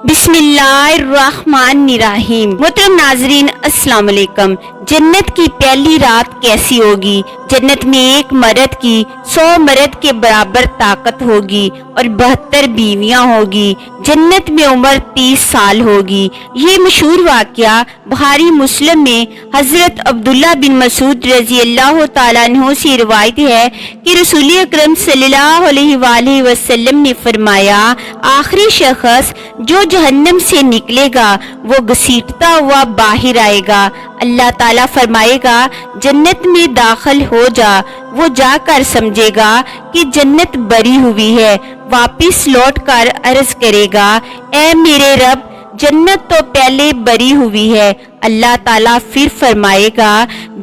بسم اللہ الرحمن الرحیم۔ محترم ناظرین السلام علیکم۔ جنت کی پہلی رات کیسی ہوگی؟ جنت میں ایک مرد کی 100 مرد کے برابر طاقت ہوگی اور 72 بیویاں ہوگی۔ جنت میں عمر 30 سال ہوگی۔ یہ مشہور واقعہ بخاری مسلم میں حضرت عبداللہ بن مسعود رضی اللہ تعالیٰ عنہ سے روایت ہے کہ رسول اکرم صلی اللہ علیہ وآلہ وسلم نے فرمایا، آخری شخص جو جہنم سے نکلے گا وہ گھسیٹتا ہوا باہر آئے گا۔ اللہ تعالیٰ فرمائے گا جنت میں داخل ہو جا۔ وہ جا کر سمجھے گا کہ جنت بری ہوئی ہے، واپس لوٹ کر عرض کرے گا، اے میرے رب، جنت تو پہلے بری ہوئی ہے۔ اللہ تعالیٰ پھر فرمائے گا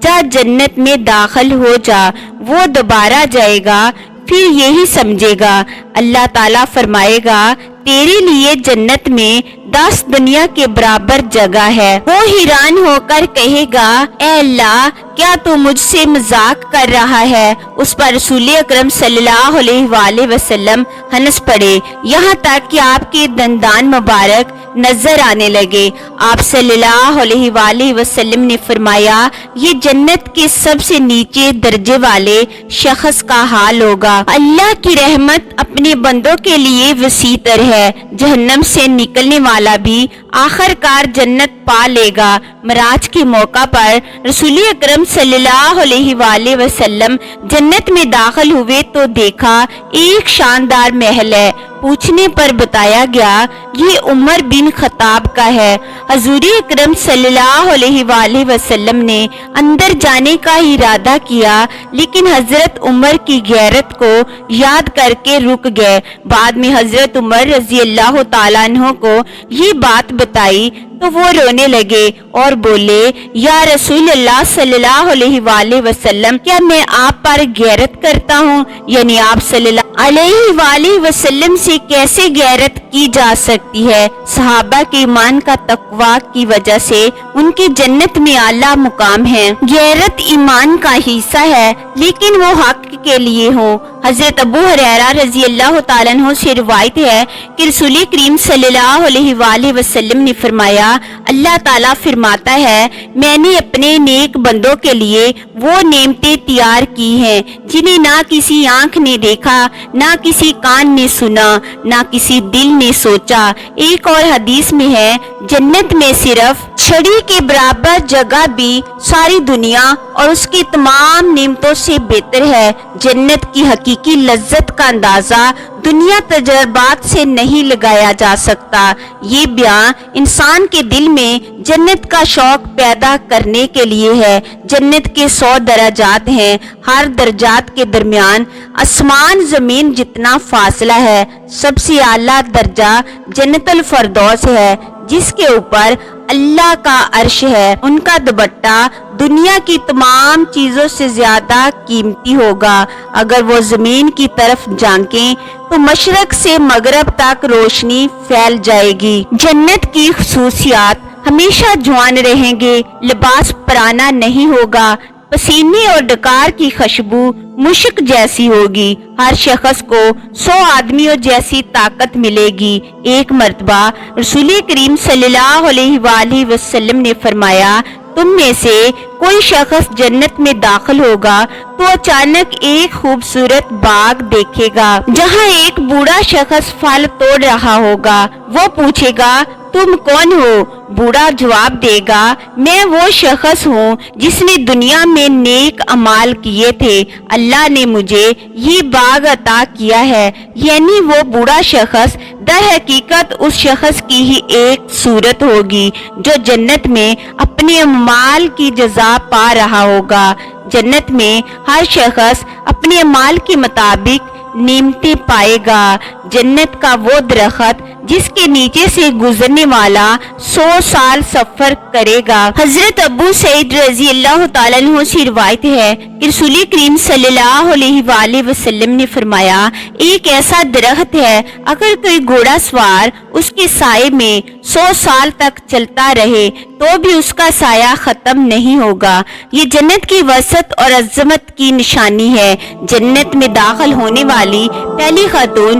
جا جنت میں داخل ہو جا۔ وہ دوبارہ جائے گا، پھر یہی سمجھے گا۔ اللہ تعالیٰ فرمائے گا تیرے لیے جنت میں 10 دنیا کے برابر جگہ ہے۔ وہ حیران ہو کر کہے گا، اے اللہ، کیا تو مجھ سے مذاق کر رہا ہے؟ اس پر رسول اکرم صلی اللہ علیہ وآلہ وسلم ہنس پڑے، یہاں تک کہ آپ کے دندان مبارک نظر آنے لگے۔ آپ صلی اللہ علیہ وآلہ وسلم نے فرمایا، یہ جنت کے سب سے نیچے درجے والے شخص کا حال ہوگا۔ اللہ کی رحمت اپنے بندوں کے لیے وسیع تر ہے۔ جہنم سے نکلنے والا بھی آخر کار جنت پا لے گا۔ معراج کے موقع پر رسول اکرم صلی اللہ علیہ وآلہ وسلم جنت میں داخل ہوئے تو دیکھا ایک شاندار محل ہے۔ پوچھنے پر بتایا گیا یہ عمر بن خطاب کا ہے۔ حضور اکرم صلی اللہ علیہ وآلہ وسلم نے اندر جانے کا ارادہ کیا، لیکن حضرت عمر کی غیرت کو یاد کر کے رک گئے۔ بعد میں حضرت عمر رضی اللہ تعالیٰ عنہ کو یہ بات بتائی تو وہ رونے لگے اور بولے، یا رسول اللہ صلی اللہ علیہ وآلہ وسلم، کیا میں آپ پر غیرت کرتا ہوں؟ یعنی آپ صلی اللہ علیہ وآلہ وسلم سے کیسے غیرت کی جا سکتی ہے؟ صحابہ کے ایمان کا تقویٰ کی وجہ سے ان کی جنت میں اعلیٰ مقام ہے۔ غیرت ایمان کا حصہ ہے، لیکن وہ حق کے لیے ہو۔ حضرت ابو ہریرہ رضی اللہ تعالیٰ عنہ سے روایت ہے کہ رسول کریم صلی اللہ علیہ وآلہ وسلم نے فرمایا، اللہ تعالیٰ فرماتا ہے، میں نے اپنے نیک بندوں کے لیے وہ نعمتیں تیار کی ہیں جنہیں نہ کسی آنکھ نے دیکھا، نہ کسی کان نے سنا، نہ کسی دل نے سوچا۔ ایک اور حدیث میں ہے، جنت میں صرف چھڑی کے برابر جگہ بھی ساری دنیا اور اس کی تمام نعمتوں سے بہتر ہے۔ جنت کی حقیقی لذت کا اندازہ دنیا تجربات سے نہیں لگایا جا سکتا۔ یہ بیان انسان کے دل میں جنت کا شوق پیدا کرنے کے لیے ہے۔ جنت کے 100 درجات ہیں، ہر درجات کے درمیان آسمان زمین جتنا فاصلہ ہے۔ سب سے اعلیٰ درجہ جنت الفردوس ہے، جس کے اوپر اللہ کا عرش ہے۔ ان کا دوپٹہ دنیا کی تمام چیزوں سے زیادہ قیمتی ہوگا۔ اگر وہ زمین کی طرف جھانکیں تو مشرق سے مغرب تک روشنی پھیل جائے گی۔ جنت کی خصوصیات: ہمیشہ جوان رہیں گے، لباس پرانا نہیں ہوگا، پسینے اور ڈکار کی خوشبو مشک جیسی ہوگی۔ ہر شخص کو 100 آدمیوں جیسی طاقت ملے گی۔ ایک مرتبہ رسول کریم صلی اللہ علیہ وآلہ وسلم نے فرمایا، تم میں سے کوئی شخص جنت میں داخل ہوگا تو اچانک ایک خوبصورت باغ دیکھے گا جہاں ایک بوڑھا شخص پھل توڑ رہا ہوگا۔ وہ پوچھے گا، تم کون ہو؟ بوڑھا جواب دے گا، میں وہ شخص ہوں جس نے دنیا میں نیک اعمال کیے تھے، اللہ نے مجھے یہ باغ عطا کیا ہے۔ یعنی وہ بوڑھا شخص در حقیقت اس شخص کی ہی ایک صورت ہوگی جو جنت میں اپنے اعمال کی جزا پا رہا ہوگا۔ جنت میں ہر شخص اپنے اعمال کے مطابق نعمتیں پائے گا۔ جنت کا وہ درخت جس کے نیچے سے گزرنے والا 100 سال سفر کرے گا۔ حضرت ابو سعید رضی اللہ تعالیٰ عنہ سے روایت ہے کہ رسول کریم صلی اللہ علیہ وآلہ وسلم نے فرمایا، ایک ایسا درخت ہے، اگر کوئی گھوڑا سوار اس کے سائے میں 100 سال تک چلتا رہے تو بھی اس کا سایہ ختم نہیں ہوگا۔ یہ جنت کی وسعت اور عظمت کی نشانی ہے۔ جنت میں داخل ہونے والی پہلی خاتون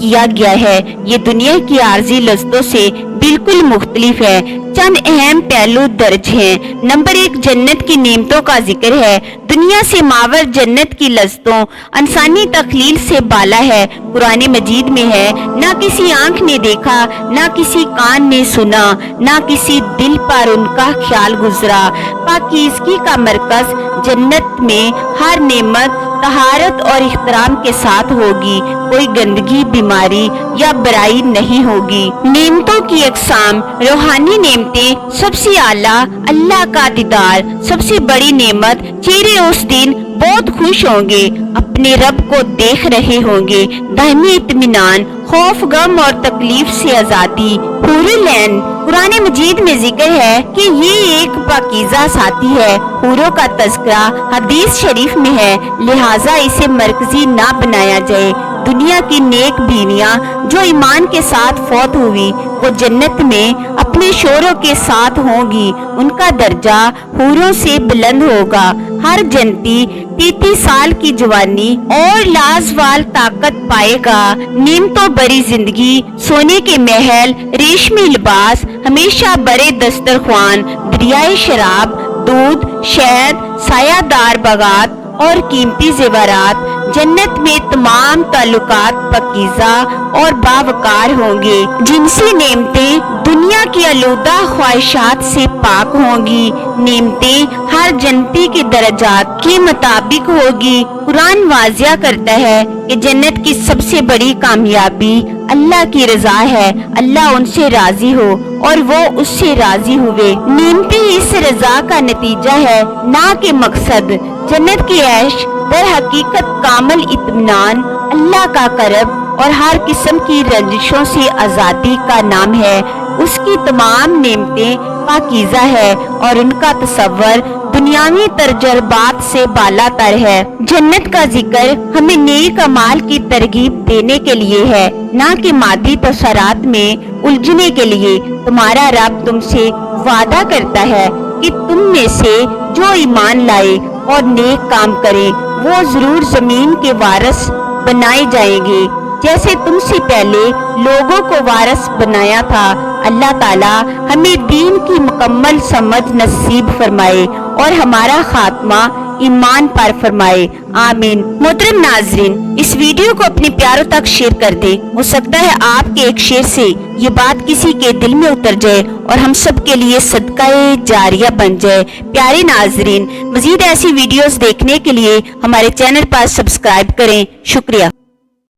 کیا گیا ہے یہ دنیا کی عارضی لذتوں سے بالکل مختلف ہے۔ چند اہم پہلو درج ہیں۔ نمبر 1، جنت کی نعمتوں کا ذکر ہے۔ دنیا سے ماور جنت کی لذتوں انسانی تخیل سے بالا ہے۔ قرآن مجید میں ہے، نہ کسی آنکھ نے دیکھا، نہ کسی کان نے سنا، نہ کسی دل پر ان کا خیال گزرا۔ پاکیزگی کا مرکز جنت میں ہر نعمت طہارت اور احترام کے ساتھ ہوگی، کوئی گندگی، بیماری یا برائی نہیں ہوگی۔ نعمتوں کی اقسام: روحانی نعمتیں، سب سے اعلیٰ اللہ کا دیدار، سب سے بڑی نعمت، چہرے اس دن بہت خوش ہوں گے، اپنے رب کو دیکھ رہے ہوں گے، دائمی اطمینان، خوف، غم اور تکلیف سے آزادی۔ حور العین، قرآن مجید میں ذکر ہے کہ یہ ایک پاکیزہ ساتھی ہے۔ حوروں کا تذکرہ حدیث شریف میں ہے، لہٰذا اسے مرکزی نہ بنایا جائے۔ دنیا کی نیک بیویاں جو ایمان کے ساتھ فوت ہوئی وہ جنت میں اپنے شوہروں کے ساتھ ہوں گی، ان کا درجہ حوروں سے بلند ہوگا۔ ہر جنتی 33 سال کی جوانی اور لازوال طاقت پائے گا۔ نعمتوں بری زندگی، سونے کے محل، ریشمی لباس، ہمیشہ برے دسترخوان، دریائے شراب، دودھ، شہد، سایہ دار باغات اور قیمتی زیورات۔ جنت میں تمام تعلقات پاکیزہ اور باوقار ہوں گے۔ جنسی نعمتیں دنیا کی آلودہ خواہشات سے پاک ہوں گی۔ نعمتیں ہر جنتی کے درجات کے مطابق ہوگی۔ قرآن واضح کرتا ہے کہ جنت کی سب سے بڑی کامیابی اللہ کی رضا ہے، اللہ ان سے راضی ہو اور وہ اس سے راضی ہوئے۔ نعمتیں اس رضا کا نتیجہ ہے، نہ کہ مقصد۔ جنت کی عیش در حقیقت کامل اطمینان، اللہ کا قرب اور ہر قسم کی رنجشوں سے آزادی کا نام ہے۔ اس کی تمام نعمتیں پاکیزہ ہے اور ان کا تصور دنیاوی تجربات سے بالا تر ہے۔ جنت کا ذکر ہمیں نیک اعمال کی ترغیب دینے کے لیے ہے، نہ کہ مادی تصورات میں الجھنے کے لیے۔ تمہارا رب تم سے وعدہ کرتا ہے کہ تم میں سے جو ایمان لائے اور نیک کام کرے وہ ضرور زمین کے وارث بنائے جائیں گے، جیسے تم سے پہلے لوگوں کو وارث بنایا تھا۔ اللہ تعالیٰ ہمیں دین کی مکمل سمجھ نصیب فرمائے اور ہمارا خاتمہ ایمان پر فرمائے، آمین۔ محترم ناظرین، اس ویڈیو کو اپنے پیاروں تک شیئر کر دیں، ہو سکتا ہے آپ کے ایک شیئر سے یہ بات کسی کے دل میں اتر جائے اور ہم سب کے لیے صدقہ جاریہ بن جائے۔ پیارے ناظرین، مزید ایسی ویڈیوز دیکھنے کے لیے ہمارے چینل پر سبسکرائب کریں۔ شکریہ۔